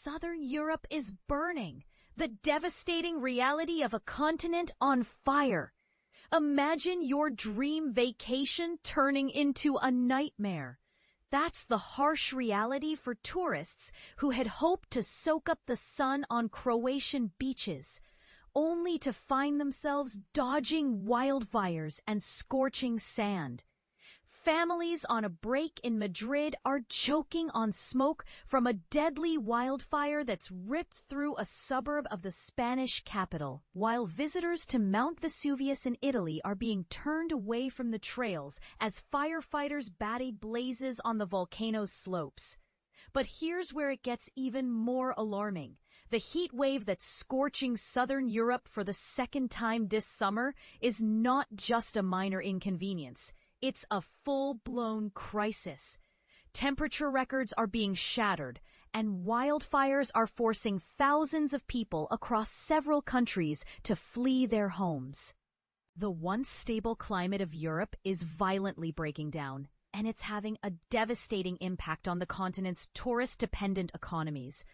Southern Europe is burning, the devastating reality of a continent on fire. Imagine your dream vacation turning into a nightmare. That's the harsh reality for tourists who had hoped to soak up the sun on Croatian beaches, only to find themselves dodging wildfires and scorching sand. Families on a break in Madrid are choking on smoke from a deadly wildfire that's ripped through a suburb of the Spanish capital, while visitors to Mount Vesuvius in Italy are being turned away from the trails as firefighters battle blazes on the volcano's slopes. But here's where it gets even more alarming. The heat wave that's scorching southern Europe for the second time this summer is not just a minor inconvenience. It's a full-blown crisis. Temperature records are being shattered, and wildfires are forcing thousands of people across several countries to flee their homes. The once stable climate of Europe is violently breaking down, and it's having a devastating impact on the continent's tourist-dependent economies.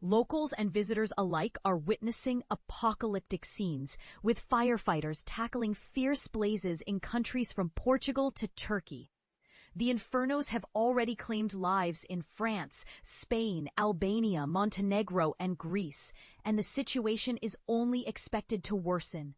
Locals and visitors alike are witnessing apocalyptic scenes, with firefighters tackling fierce blazes in countries from Portugal to Turkey. The infernos have already claimed lives in France, Spain, Albania, Montenegro, and Greece, and the situation is only expected to worsen.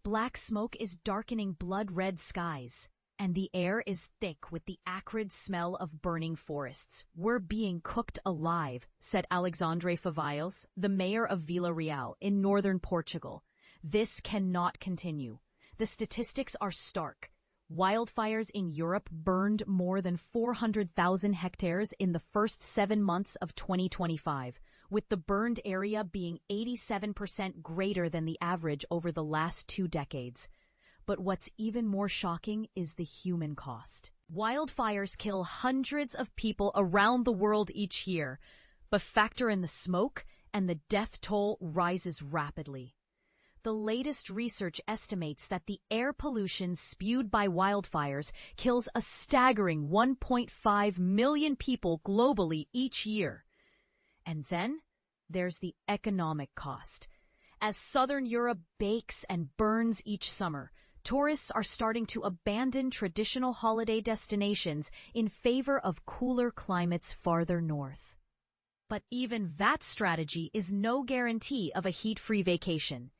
Black smoke is darkening blood-red skies, and the air is thick with the acrid smell of burning forests. "We're being cooked alive," said Alexandre Favalls, the mayor of Vila Real in northern Portugal. "This cannot continue. The statistics are stark. Wildfires in Europe burned more than 400,000 hectares in the first 7 months of 2025, with the burned area being 87% greater than the average over the last 2 decades. But what's even more shocking is the human cost. Wildfires kill hundreds of people around the world each year, but factor in the smoke and the death toll rises rapidly. The latest research estimates that the air pollution spewed by wildfires kills a staggering 1.5 million people globally each year. And then there's the economic cost. As southern Europe bakes and burns each summer, tourists are starting to abandon traditional holiday destinations in favor of cooler climates farther north. But even that strategy is no guarantee of a heat-free vacation.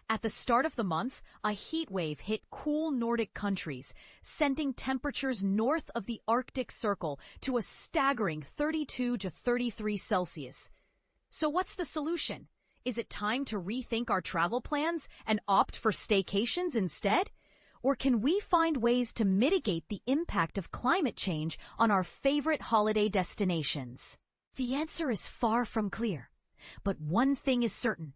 At the start of the month, a heat wave hit cool Nordic countries, sending temperatures north of the Arctic Circle to a staggering 32 to 33 Celsius. So what's the solution? Is it time to rethink our travel plans and opt for staycations instead? Or can we find ways to mitigate the impact of climate change on our favorite holiday destinations? The answer is far from clear. But one thing is certain.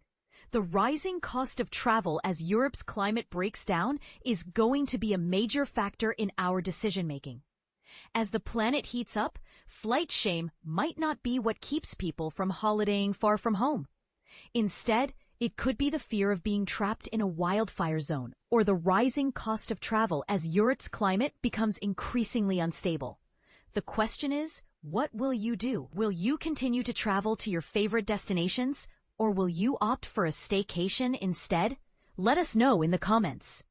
The rising cost of travel as Europe's climate breaks down is going to be a major factor in our decision-making. As the planet heats up, flight shame might not be what keeps people from holidaying far from home. Instead, it could be the fear of being trapped in a wildfire zone or the rising cost of travel as Europe's climate becomes increasingly unstable. The question is, what will you do? Will you continue to travel to your favorite destinations, or will you opt for a staycation instead? Let us know in the comments.